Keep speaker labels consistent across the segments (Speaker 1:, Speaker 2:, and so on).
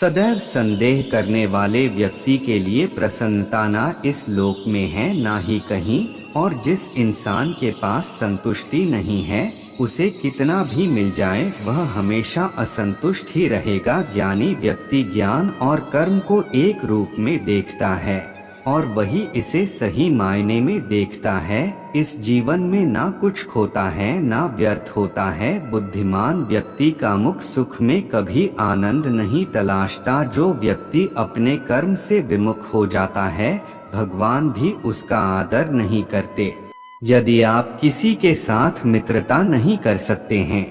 Speaker 1: सदैव संदेह करने वाले व्यक्ति के लिए प्रसन्नता ना इस लोक में है ना ही कहीं, और जिस इंसान के पास संतुष्टि नहीं है उसे कितना भी मिल जाए वह हमेशा असंतुष्ट ही रहेगा। ज्ञानी व्यक्ति ज्ञान और कर्म को एक रूप में देखता है और वही इसे सही मायने में देखता है। इस जीवन में ना कुछ खोता है ना व्यर्थ होता है। बुद्धिमान व्यक्ति का मुख सुख में कभी आनंद नहीं तलाशता। जो व्यक्ति अपने कर्म से विमुख हो जाता है भगवान भी उसका आदर नहीं करते। यदि आप किसी के साथ मित्रता नहीं कर सकते हैं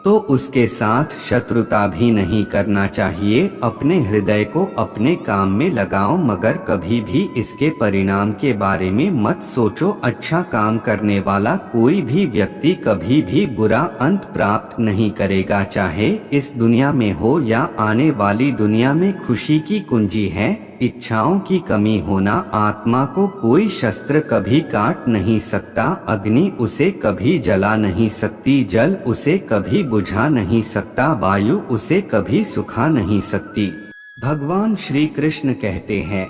Speaker 1: तो उसके साथ शत्रुता भी नहीं करना चाहिए। अपने हृदय को अपने काम में लगाओ मगर कभी भी इसके परिणाम के बारे में मत सोचो। अच्छा काम करने वाला कोई भी व्यक्ति कभी भी बुरा अंत प्राप्त नहीं करेगा। चाहे इस दुनिया में हो या आने वाली दुनिया में खुशी की कुंजी है। इच्छाओं की कमी होना आत्मा को कोई शस्त्र कभी काट नहीं सकता। अग्नि उसे कभी जला नहीं सकती, जल उसे कभी बुझा नहीं सकता, वायु उसे कभी सुखा नहीं सकती। भगवान श्री कृष्ण कहते हैं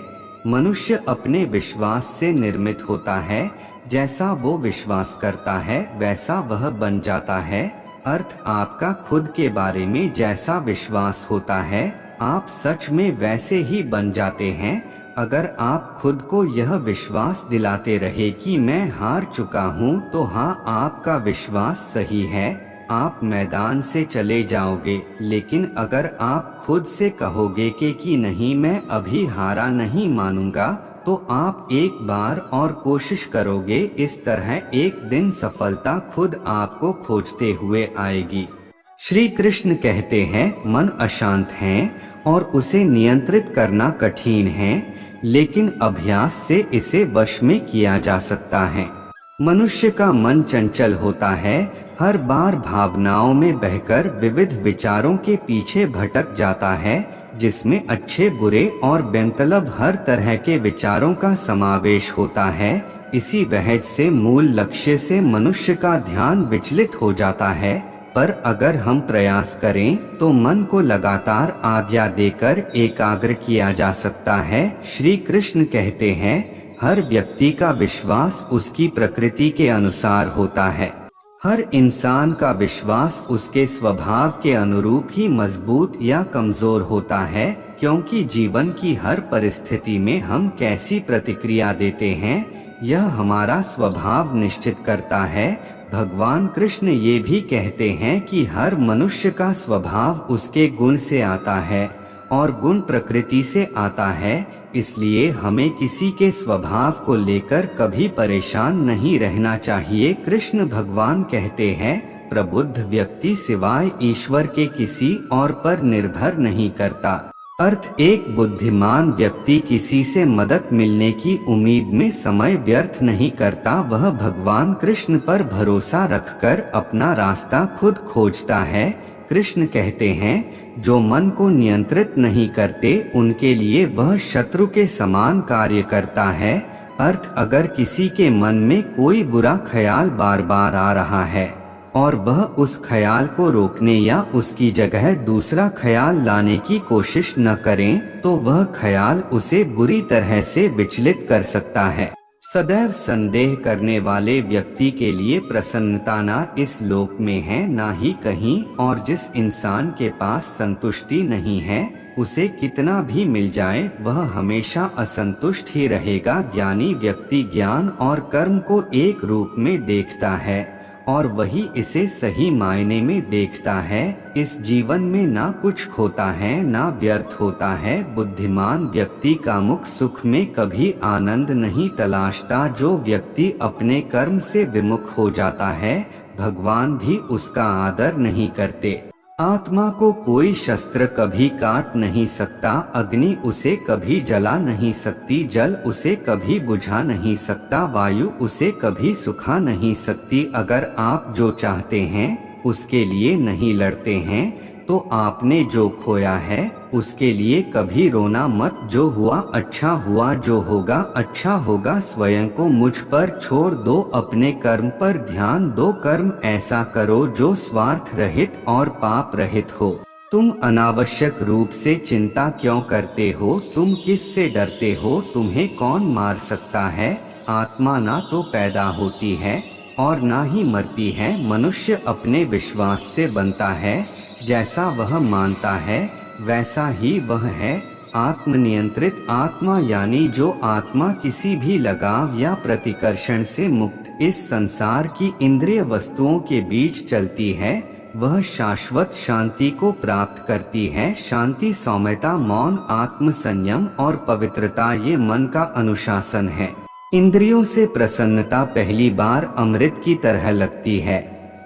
Speaker 1: मनुष्य अपने विश्वास से निर्मित होता है। जैसा वो विश्वास करता है वैसा वह बन जाता है। अर्थ आपका खुद के बारे में जैसा विश्वास होता है आप सच में वैसे ही बन जाते हैं। अगर आप खुद को यह विश्वास दिलाते रहे कि मैं हार चुका हूँ तो हाँ आपका विश्वास सही है, आप मैदान से चले जाओगे। लेकिन अगर आप खुद से कहोगे कि नहीं मैं अभी हारा नहीं मानूंगा तो आप एक बार और कोशिश करोगे। इस तरह एक दिन सफलता खुद आपको खोजते हुए आएगी। श्री कृष्ण कहते हैं मन अशांत है और उसे नियंत्रित करना कठिन है, लेकिन अभ्यास से इसे वश में किया जा सकता है। मनुष्य का मन चंचल होता है, हर बार भावनाओं में बहकर विविध विचारों के पीछे भटक जाता है, जिसमें अच्छे बुरे और बेमतलब हर तरह के विचारों का समावेश होता है। इसी वजह से मूल लक्ष्य से मनुष्य का ध्यान विचलित हो जाता है। पर अगर हम प्रयास करें तो मन को लगातार आज्ञा देकर एकाग्र किया जा सकता है। श्री कृष्ण कहते हैं हर व्यक्ति का विश्वास उसकी प्रकृति के अनुसार होता है। हर इंसान का विश्वास उसके स्वभाव के अनुरूप ही मजबूत या कमजोर होता है, क्योंकि जीवन की हर परिस्थिति में हम कैसी प्रतिक्रिया देते हैं यह हमारा स्वभाव निश्चित करता है। भगवान कृष्ण ये भी कहते हैं कि हर मनुष्य का स्वभाव उसके गुण से आता है और गुण प्रकृति से आता है। इसलिए हमें किसी के स्वभाव को लेकर कभी परेशान नहीं रहना चाहिए। कृष्ण भगवान कहते हैं प्रबुद्ध व्यक्ति सिवाय ईश्वर के किसी और पर निर्भर नहीं करता। अर्थ एक बुद्धिमान व्यक्ति किसी से मदद मिलने की उम्मीद में समय व्यर्थ नहीं करता। वह भगवान कृष्ण पर भरोसा रखकर अपना रास्ता खुद खोजता है। कृष्ण कहते हैं जो मन को नियंत्रित नहीं करते उनके लिए वह शत्रु के समान कार्य करता है। अर्थ अगर किसी के मन में कोई बुरा ख्याल बार बार आ रहा है और वह उस ख्याल को रोकने या उसकी जगह दूसरा ख्याल लाने की कोशिश न करें तो वह ख्याल उसे बुरी तरह से विचलित कर सकता है। सदैव संदेह करने वाले व्यक्ति के लिए प्रसन्नता ना इस लोक में है ना ही कहीं, और जिस इंसान के पास संतुष्टि नहीं है उसे कितना भी मिल जाए वह हमेशा असंतुष्ट ही रहेगा। ज्ञानी व्यक्ति ज्ञान और कर्म को एक रूप में देखता है और वही इसे सही मायने में देखता है। इस जीवन में ना कुछ खोता है ना व्यर्थ होता है। बुद्धिमान व्यक्ति का मुख सुख में कभी आनंद नहीं तलाशता। जो व्यक्ति अपने कर्म से विमुख हो जाता है भगवान भी उसका आदर नहीं करते। आत्मा को कोई शस्त्र कभी काट नहीं सकता, अग्नि उसे कभी जला नहीं सकती, जल उसे कभी बुझा नहीं सकता, वायु उसे कभी सुखा नहीं सकती। अगर आप जो चाहते हैं उसके लिए नहीं लड़ते हैं तो आपने जो खोया है उसके लिए कभी रोना मत। जो हुआ अच्छा हुआ, जो होगा अच्छा होगा। स्वयं को मुझ पर छोड़ दो, अपने कर्म पर ध्यान दो। कर्म ऐसा करो जो स्वार्थ रहित और पाप रहित हो। तुम अनावश्यक रूप से चिंता क्यों करते हो? तुम किस से डरते हो? तुम्हें कौन मार सकता है? आत्मा ना तो पैदा होती है और ना ही मरती है। मनुष्य अपने विश्वास से बनता है। जैसा वह मानता है वैसा ही वह है। आत्मनियंत्रित आत्मा यानी जो आत्मा किसी भी लगाव या प्रतिकर्षण से मुक्त इस संसार की इंद्रिय वस्तुओं के बीच चलती है, वह शाश्वत शांति को प्राप्त करती है। शांति, सौम्यता, मौन, आत्म संयम और पवित्रता ये मन का अनुशासन है। इंद्रियों से प्रसन्नता पहली बार अमृत की तरह लगती है,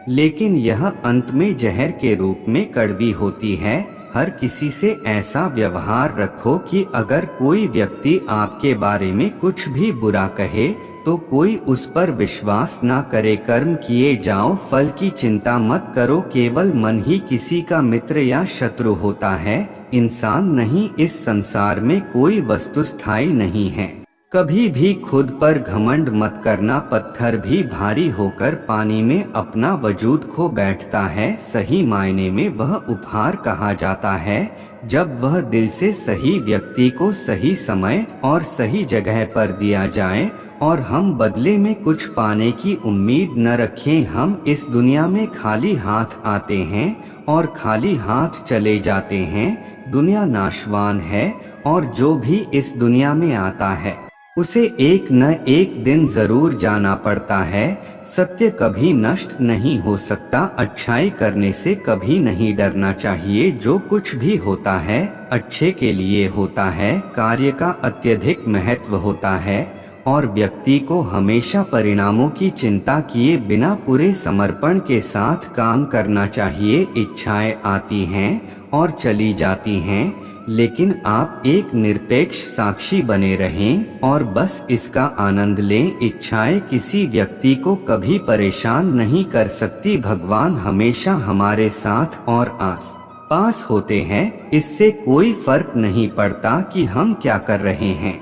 Speaker 1: लेकिन यह अंत में जहर के रूप में कड़वी होती है। हर किसी से ऐसा व्यवहार रखो कि अगर कोई व्यक्ति आपके बारे में कुछ भी बुरा कहे तो कोई उस पर विश्वास ना करे। कर्म किए जाओ, फल की चिंता मत करो। केवल मन ही किसी का मित्र या शत्रु होता है, इंसान नहीं। इस संसार में कोई वस्तु स्थायी नहीं है। कभी भी खुद पर घमंड मत करना। पत्थर भी भारी होकर पानी में अपना वजूद खो बैठता है। सही मायने में वह उपहार कहा जाता है जब वह दिल से सही व्यक्ति को सही समय और सही जगह पर दिया जाए और हम बदले में कुछ पाने की उम्मीद न रखें। हम इस दुनिया में खाली हाथ आते हैं और खाली हाथ चले जाते हैं। दुनिया नाशवान है और जो भी इस दुनिया में आता है उसे एक न एक दिन जरूर जाना पड़ता है। सत्य कभी नष्ट नहीं हो सकता। अच्छाई करने से कभी नहीं डरना चाहिए। जो कुछ भी होता है अच्छे के लिए होता है। कार्य का अत्यधिक महत्व होता है और व्यक्ति को हमेशा परिणामों की चिंता किए बिना पूरे समर्पण के साथ काम करना चाहिए। इच्छाएं आती हैं और चली जाती हैं, लेकिन आप एक निरपेक्ष साक्षी बने रहें और बस इसका आनंद लें। इच्छाएं किसी व्यक्ति को कभी परेशान नहीं कर सकती। भगवान हमेशा हमारे साथ और आस पास होते हैं। इससे कोई फर्क नहीं पड़ता कि हम क्या कर रहे हैं।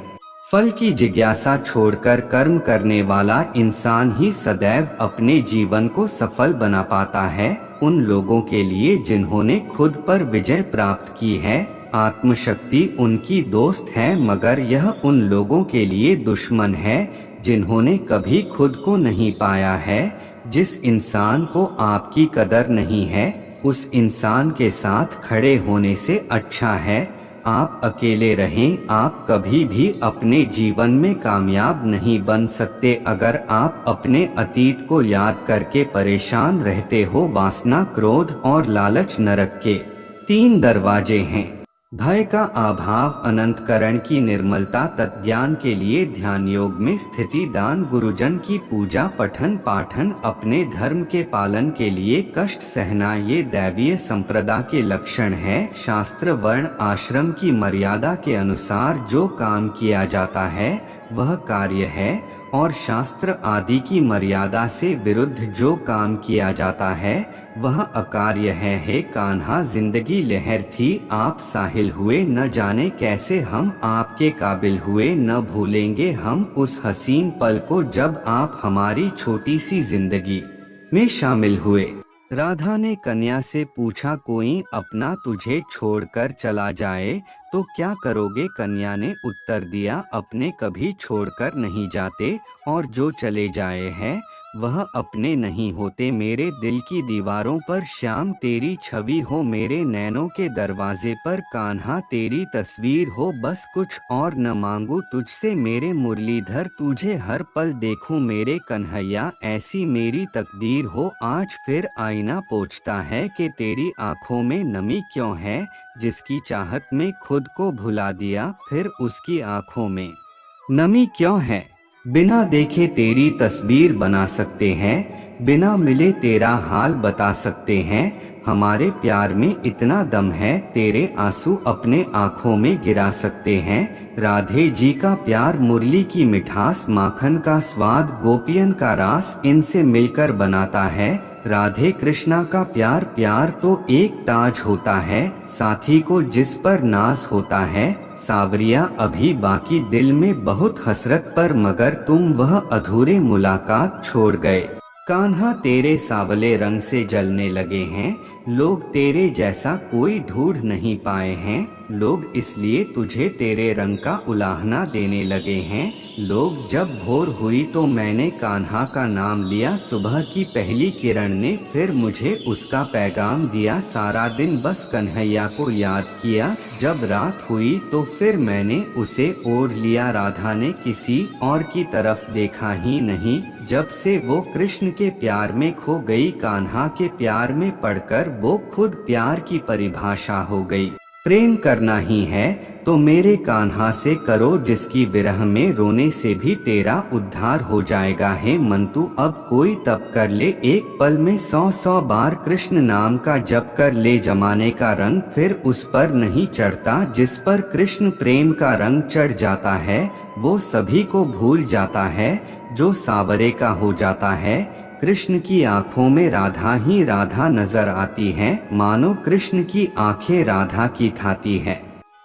Speaker 1: फल की जिज्ञासा छोड़कर कर्म करने वाला इंसान ही सदैव अपने जीवन को सफल बना पाता है। उन लोगों के लिए जिन्होंने खुद पर विजय प्राप्त की है, आत्मशक्ति उनकी दोस्त है, मगर यह उन लोगों के लिए दुश्मन है जिन्होंने कभी खुद को नहीं पाया है। जिस इंसान को आपकी कदर नहीं है, उस इंसान के साथ खड़े होने से अच्छा है आप अकेले रहें। आप कभी भी अपने जीवन में कामयाब नहीं बन सकते अगर आप अपने अतीत को याद करके परेशान रहते हो। वासना, क्रोध और लालच नरक के 3 दरवाजे हैं। भय का अभाव, अनंतकरण की निर्मलता, तत्ज्ञान के लिए ध्यान योग में स्थिति, दान, गुरुजन की पूजा, पठन पाठन, अपने धर्म के पालन के लिए कष्ट सहना, ये दैवीय संप्रदा के लक्षण है। शास्त्र, वर्ण, आश्रम की मर्यादा के अनुसार जो काम किया जाता है वह कार्य है और शास्त्र आदि की मर्यादा से विरुद्ध जो काम किया जाता है वह अकार्य है। हे कान्हा, जिंदगी लहर थी, आप साहिल हुए, न जाने कैसे हम आपके काबिल हुए। न भूलेंगे हम उस हसीन पल को जब आप हमारी छोटी सी जिंदगी में शामिल हुए। राधा ने कन्या से पूछा, कोई अपना तुझे छोड़कर चला जाए तो क्या करोगे? कन्या ने उत्तर दिया, अपने कभी छोड़कर नहीं जाते और जो चले जाए हैं वह अपने नहीं होते। मेरे दिल की दीवारों पर श्याम तेरी छवि हो, मेरे नैनों के दरवाजे पर कान्हा तेरी तस्वीर हो। बस कुछ और न मांगू तुझसे मेरे मुरलीधर, तुझे हर पल देखूं मेरे कन्हैया, ऐसी मेरी तकदीर हो। आज फिर आईना पूछता है कि तेरी आंखों में नमी क्यों है? जिसकी चाहत में खुद को भुला दिया, फिर उसकी आंखों में नमी क्यों है? बिना देखे तेरी तस्वीर बना सकते हैं, बिना मिले तेरा हाल बता सकते हैं। हमारे प्यार में इतना दम है, तेरे आंसू अपने आंखों में गिरा सकते हैं। राधे जी का प्यार मुरली की मिठास, माखन का स्वाद, गोपियन का रास, इनसे मिलकर बनाता है। राधे कृष्णा का प्यार, प्यार तो एक ताज होता है, साथी को जिस पर नाज होता है। सावरिया अभी बाकी, दिल में बहुत हसरत पर, मगर तुम वह अधूरे मुलाकात छोड़ गए। कान्हा तेरे सांवले रंग से जलने लगे हैं, लोग तेरे जैसा कोई ढूंढ नहीं पाए हैं। लोग इसलिए तुझे तेरे रंग का उलाहना देने लगे हैं। लोग जब भोर हुई तो मैंने कान्हा का नाम लिया। सुबह की पहली किरण ने फिर मुझे उसका पैगाम दिया। सारा दिन बस कन्हैया को याद किया। जब रात हुई तो फिर मैंने उसे ओढ़ लिया। राधा ने किसी और की तरफ देखा ही नहीं। जब से वो कृष्ण के प्यार में खो गई, कान्हा के प्यार में पड़कर वो खुद प्यार की परिभाषा हो गई। प्रेम करना ही है तो मेरे कान्हा से करो, जिसकी विरह में रोने से भी तेरा उद्धार हो जाएगा। है मंतु अब कोई तप कर ले, एक पल में 100 बार कृष्ण नाम का जप कर ले। जमाने का रंग फिर उस पर नहीं चढ़ता, जिस पर कृष्ण प्रेम का रंग चढ़ जाता है वो सभी को भूल जाता है। जो सावरे का हो जाता है, कृष्ण की आंखों में राधा ही राधा नजर आती है, मानो कृष्ण की आंखें राधा की थाती है।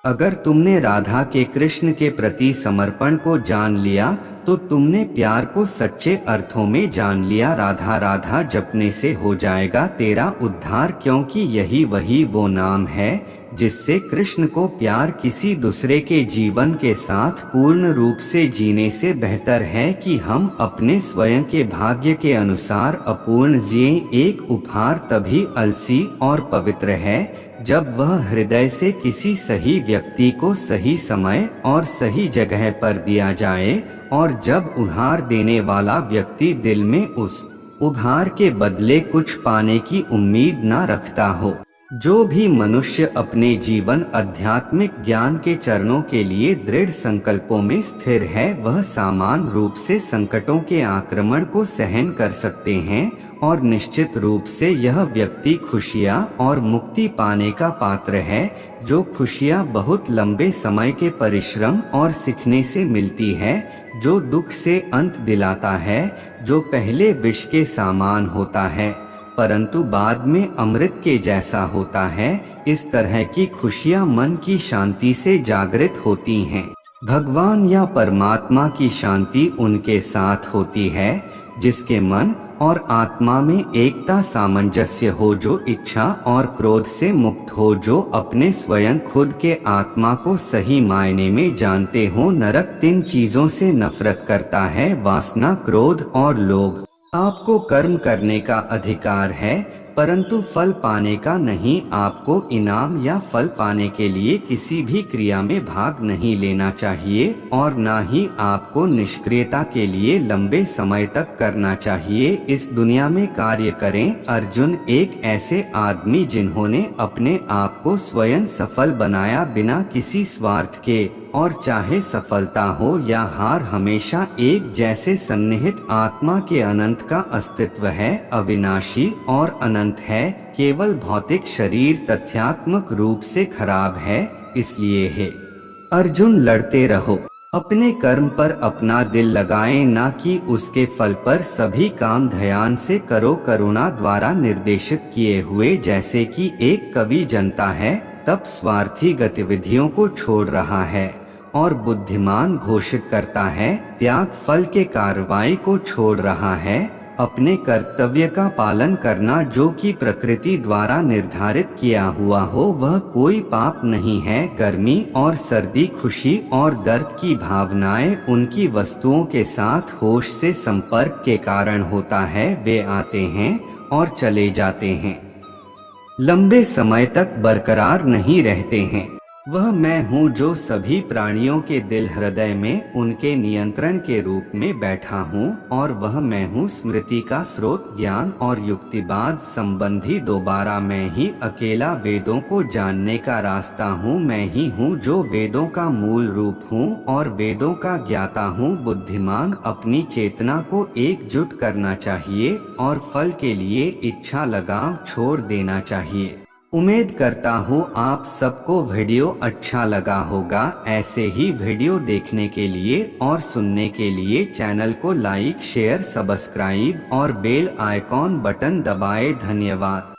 Speaker 1: अगर तुमने राधा के कृष्ण के प्रति समर्पण को जान लिया तो तुमने प्यार को सच्चे अर्थों में जान लिया। राधा राधा जपने से हो जाएगा तेरा उद्धार, क्योंकि यही वही वो नाम है जिससे कृष्ण को प्यार किसी दूसरे के जीवन के साथ पूर्ण रूप से जीने से बेहतर है कि हम अपने स्वयं के भाग्य के अनुसार अपूर्ण जिए। एक उपहार तभी अलसी और पवित्र है जब वह हृदय से किसी सही व्यक्ति को सही समय और सही जगह पर दिया जाए, और जब उपहार देने वाला व्यक्ति दिल में उस उपहार के बदले कुछ पाने की उम्मीद न रखता हो। जो भी मनुष्य अपने जीवन आध्यात्मिक ज्ञान के चरणों के लिए दृढ़ संकल्पों में स्थिर है, वह समान रूप से संकटों के आक्रमण को सहन कर सकते हैं, और निश्चित रूप से यह व्यक्ति खुशियां और मुक्ति पाने का पात्र है। जो खुशियां बहुत लंबे समय के परिश्रम और सीखने से मिलती है, जो दुख से अंत दिलाता है, जो पहले विष के समान होता है परंतु बाद में अमृत के जैसा होता है। इस तरह की खुशियां मन की शांति से जागृत होती हैं। भगवान या परमात्मा की शांति उनके साथ होती है जिसके मन और आत्मा में एकता सामंजस्य हो, जो इच्छा और क्रोध से मुक्त हो, जो अपने स्वयं खुद के आत्मा को सही मायने में जानते हो। नरक 3 चीजों से नफरत करता है, वासना, क्रोध और लोभ। आपको कर्म करने का अधिकार है परंतु फल पाने का नहीं। आपको इनाम या फल पाने के लिए किसी भी क्रिया में भाग नहीं लेना चाहिए और न ही आपको निष्क्रियता के लिए लंबे समय तक करना चाहिए। इस दुनिया में कार्य करें। अर्जुन एक ऐसे आदमी जिन्होंने अपने आप को स्वयं सफल बनाया बिना किसी स्वार्थ के, और चाहे सफलता हो या हार हमेशा एक जैसे सन्निहित आत्मा के अनंत का अस्तित्व है, अविनाशी और अनंत है। केवल भौतिक शरीर तथ्यात्मक रूप से खराब है। इसलिए है अर्जुन, लड़ते रहो, अपने कर्म पर अपना दिल लगाएं, ना कि उसके फल पर। सभी काम ध्यान से करो, करुणा द्वारा निर्देशित किए हुए। जैसे कि एक कवि जनता है तब स्वार्थी गतिविधियों को छोड़ रहा है, और बुद्धिमान घोषित करता है त्याग फल के कार्रवाई को छोड़ रहा है। अपने कर्तव्य का पालन करना जो कि प्रकृति द्वारा निर्धारित किया हुआ हो, वह कोई पाप नहीं है। गर्मी और सर्दी, खुशी और दर्द की भावनाएं उनकी वस्तुओं के साथ होश से संपर्क के कारण होता है। वे आते हैं और चले जाते हैं, लंबे समय तक बरकरार नहीं रहते हैं। वह मैं हूँ जो सभी प्राणियों के दिल हृदय में उनके नियंत्रण के रूप में बैठा हूँ, और वह मैं हूँ स्मृति का स्रोत, ज्ञान और युक्तिवाद संबंधी। दोबारा मैं ही अकेला वेदों को जानने का रास्ता हूँ। मैं ही हूँ जो वेदों का मूल रूप हूँ और वेदों का ज्ञाता हूँ। बुद्धिमान अपनी चेतना को एकजुट करना चाहिए और फल के लिए इच्छा लगाव छोड़ देना चाहिए। उम्मीद करता हूँ आप सबको वीडियो अच्छा लगा होगा। ऐसे ही वीडियो देखने के लिए और सुनने के लिए चैनल को लाइक, शेयर, सब्सक्राइब और बेल आइकॉन बटन दबाएं। धन्यवाद।